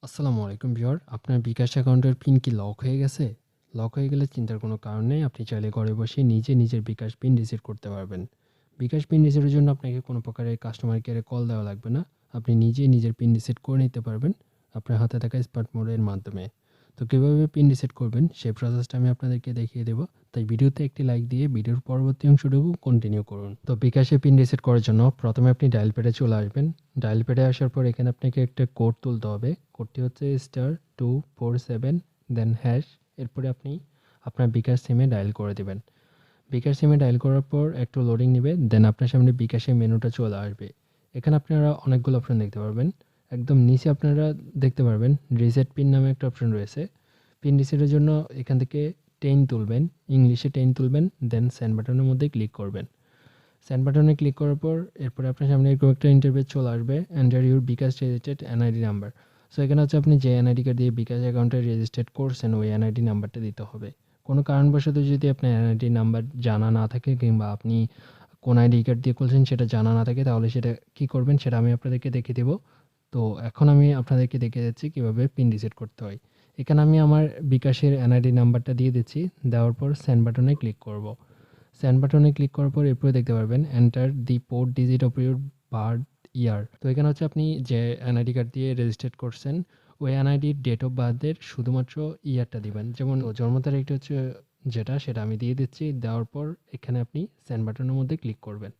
আসসালামু আলাইকুম ভিউয়ার, আপনার বিকাশ অ্যাকাউন্টের পিন কি লক হয়ে গেছে? লক হয়ে গেলে চিন্তার কোনো কারণ নেই। আপনি চাইলে ঘরে বসে নিজে নিজের বিকাশ পিন রিসেট করতে পারবেন। বিকাশ পিন রিসেটের জন্য আপনাকে কোনো প্রকারের কাস্টমার কেয়ারে কল দেওয়া লাগবে না। আপনি নিজেই নিজের পিন রিসেট করে নিতে পারবেন আপনার হাতে থাকা স্মার্ট মোডের মাধ্যমে। তো কীভাবে পিন রিসেট করবেন সেই প্রসেসটা আমি আপনাদেরকে দেখিয়ে দেবো। তাই ভিডিওতে একটি লাইক দিয়ে ভিডিওর পরবর্তী অংশটুকু কন্টিনিউ করুন। তো বিকাশে পিন রিসেট করার জন্য প্রথমে আপনি ডায়াল প্যাডে চলে আসবেন। ডায়াল প্যাডে আসার পর এখানে আপনাকে একটা কোড তুলতে হবে। কোডটি হচ্ছে *247 দেন হ্যাশ। এরপরে আপনি আপনার বিকাশ সিমে ডায়াল করে দিবেন। বিকাশ সিমে ডায়াল করার পর একটু লোডিং নেবে, দেন আপনার সামনে বিকাশের মেনুটা চলে আসবে। এখানে আপনারা অনেকগুলো অপশন দেখতে পারবেন। একদম নিচে আপনারা দেখতে পারবেন রিসেট পিন নামে একটা অপশন রয়েছে। পিন রিসেটের জন্য এখান থেকে 10 তুলবেন, ইংলিশে 10 তুলবেন, দেন সেন্ড বাটনের মধ্যে ক্লিক করবেন। সেন্ড বাটনে ক্লিক করার পর এরপরে আপনার সামনে এরকম একটা ইন্টারফেস চলে আসবে, enter your bKash registered NID number. So এখানে হচ্ছে আপনি যে এনআইডি কার্ড দিয়ে বিকাশ অ্যাকাউন্টে রেজিস্টার্ড করছেন ওই এনআইডি নাম্বারটা দিতে হবে। কোনো কারণবশত যদি আপনার এনআইডি নাম্বার জানা না থাকে কিংবা আপনি কোন আইডি কার্ড দিয়ে খুলছেন সেটা জানা না থাকে, তাহলে সেটা কী করবেন সেটা আমি আপনাদেরকে দেখিয়ে দেবো। তো এখন আমি আপনাদেরকে দেখিয়ে দিচ্ছি কীভাবে পিন রিসেট করতে হয়। এখানে আমি আমার বিকাশের এনআইডি নাম্বারটা দিয়ে দিচ্ছি। দেওয়ার পর সেন্ড বাটনে ক্লিক করব। সেন্ড বাটনে ক্লিক করার পর এরপরে দেখতে পারবেন enter the port digit of your birth ইয়ার। তো এখানে হচ্ছে আপনি যে এনআইডি কার্ড দিয়ে রেজিস্টার্ড করছেন ওই এনআইডির ডেট অফ বার্থের শুধুমাত্র ইয়ারটা দিবেন। যেমন জন্ম তারিখটা হচ্ছে সেটা আমি দিয়ে দিচ্ছি। দেওয়ার পর এখানে আপনি সেন্ড বাটনের মধ্যে ক্লিক করবেন।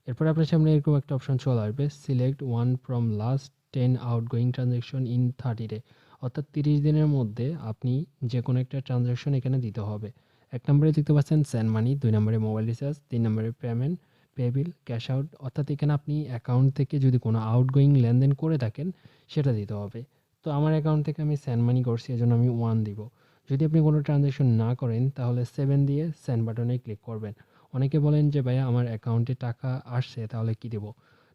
এরপর আপনার সামনে এরকম একটা অপশন চলে আসবে, select one from last 10 outgoing transaction in 30 day. অর্থাৎ 30 দিনের মধ্যে আপনি যে কোনো একটা ট্রানজ্যাকশন এখানে দিতে হবে। 1 নম্বরে দেখতে পাচ্ছেন সেন্ড মানি, 2 নম্বরে মোবাইল রিচার্জ, 3 নম্বরে payment, pay bill, cash out. অর্থাৎ এখানে আপনি অ্যাকাউন্ট থেকে যদি কোনো আউটগোয়িং লেনদেন করে থাকেন সেটা দিতে হবে। তো আমার অ্যাকাউন্ট থেকে আমি সেন্ড মানি করছি, এজন্য আমি 1 দিব। যদি আপনি কোনো ট্রানজ্যাকশন না করেন তাহলে 7 দিয়ে সেন্ড বাটনে ক্লিক করবেন। অনেকে বলেন যে ভাইয়া আমার অ্যাকাউন্টে টাকা আসছে তাহলে কি দেব?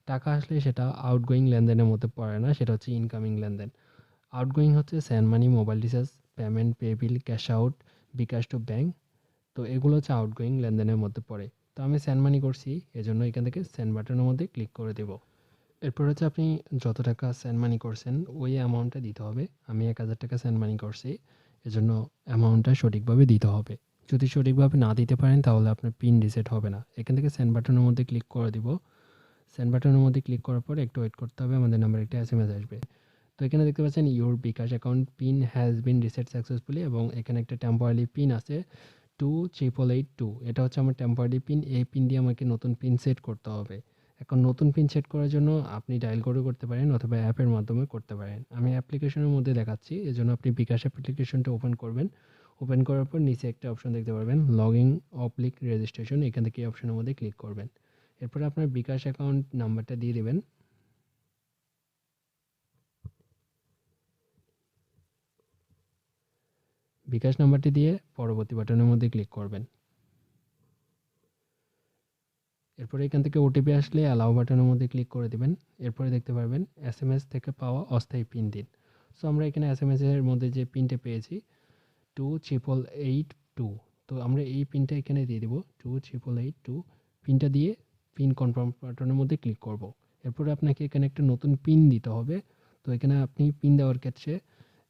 টাকা আসলে সেটা আউটগোয়িং লেনদেনের মধ্যে পড়ে না, সেটা হচ্ছে ইনকামিং লেনদেন। আউটগোয়িং হচ্ছে send money, mobile recharge, payment, pay bill, cash out, bKash to bank. তো এগুলো হচ্ছে আউটগোয়িং লেনদেনের মধ্যে পড়ে। তো আমি সেন্ড মানি করছি, এজন্য এখান থেকে সেন্ড বাটনের মধ্যে ক্লিক করে দেব। এরপর হচ্ছে আপনি যত টাকা সেন্ড মানি করছেন ওই অ্যামাউন্টটা দিতে হবে। আমি 1000 টাকা সেন্ড মানি করছি, এজন্য অ্যামাউন্টটা সঠিকভাবে দিতে হবে। যদি সঠিকভাবে না দিতে পারেন তাহলে আপনার পিন রিসেট হবে না। এখান থেকে সেন্ড বাটনের মধ্যে ক্লিক করে দিব। সেন্ড বাটনের মধ্যে ক্লিক করার পর একটু ওয়েট করতে হবে, আমাদের নাম্বারে একটা এসএমএস আসবে। তো এখানে দেখতে পাচ্ছেন your bKash account PIN has been reset successfully, এবং এখানে একটা টেম্পোরারি পিন আছে 28882। এটা হচ্ছে আমার টেম্পোরারি পিন। এই পিন দিয়ে আমাকে নতুন পিন সেট করতে হবে। এখন নতুন পিন সেট করার জন্য আপনি ডায়াল করে করতে পারেন অথবা অ্যাপের মাধ্যমে করতে পারেন। আমি অ্যাপ্লিকেশনের মধ্যে দেখাচ্ছি, এজন্য আপনি বিকাশ অ্যাপ্লিকেশনটা ওপেন করবেন। ওপেন করার পর নিচে একটা অপশন দেখতে পারবেন লগইন অবলিক রেজিস্ট্রেশন, এখান থেকে এই অপশনের মধ্যে ক্লিক করবেন। এরপরে আপনার বিকাশ অ্যাকাউন্ট নাম্বারটা দিয়ে দেবেন। বিকাশ নাম্বারটি দিয়ে পরবর্তী বাটনের মধ্যে ক্লিক করবেন। এরপরে এখান থেকে ওটিপি আসলে অ্যালাউ বাটনের মধ্যে ক্লিক করে দিবেন। এরপরে দেখতে পারবেন এসএমএস থেকে পাওয়া অস্থায়ী পিন দিন। সো আমরা এখানে এসএমএস এর মধ্যে যে পিনটা পেয়েছি 28882, তো আমরা এই পিনটা এখানে দিয়ে দিব 28882। পিনটা দিয়ে পিন কনফার্ম বাটনের মধ্যে ক্লিক করব। এরপরে আপনাকে এখানে একটা নতুন পিন দিতে হবে। তো এখানে আপনি পিন দেওয়ার ক্ষেত্রে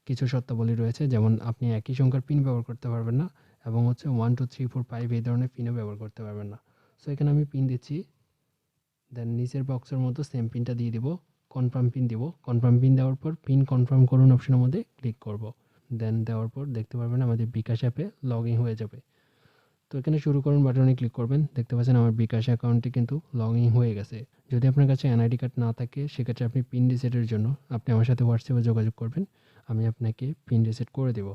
কিছু শর্তাবলী রয়েছে, যেমন আপনি একই সংখ্যার পিন ব্যবহার করতে পারবেন না, এবং হচ্ছে 1 2 3 4 5 এই ধরনের পিনও ব্যবহার করতে পারবেন না। সো এখানে আমি পিন দিচ্ছি, দেন নিচের বক্সের মতো সেম পিনটা দিয়ে দিব, কনফার্ম পিন দিব। কনফার্ম পিন দেওয়ার পর পিন কনফার্ম করুন অপশনের মধ্যে ক্লিক করব। দেন দেওয়ার পর দেখতে পারবেন আমাদের বিকাশ অ্যাপে লগ ইন হয়ে যাবে। তো এখানে শুরু করুন বাটনে ক্লিক করবেন। দেখতে পাচ্ছেন আমার বিকাশ অ্যাকাউন্টটি কিন্তু লগ ইন হয়ে গেছে। যদি আপনার কাছে এনআইডি কার্ড না থাকে সেক্ষেত্রে আপনি পিন রিসেটের জন্য আপনি আমার সাথে হোয়াটসঅ্যাপে যোগাযোগ করবেন, আমি আপনাকে পিন রিসেট করে দেব।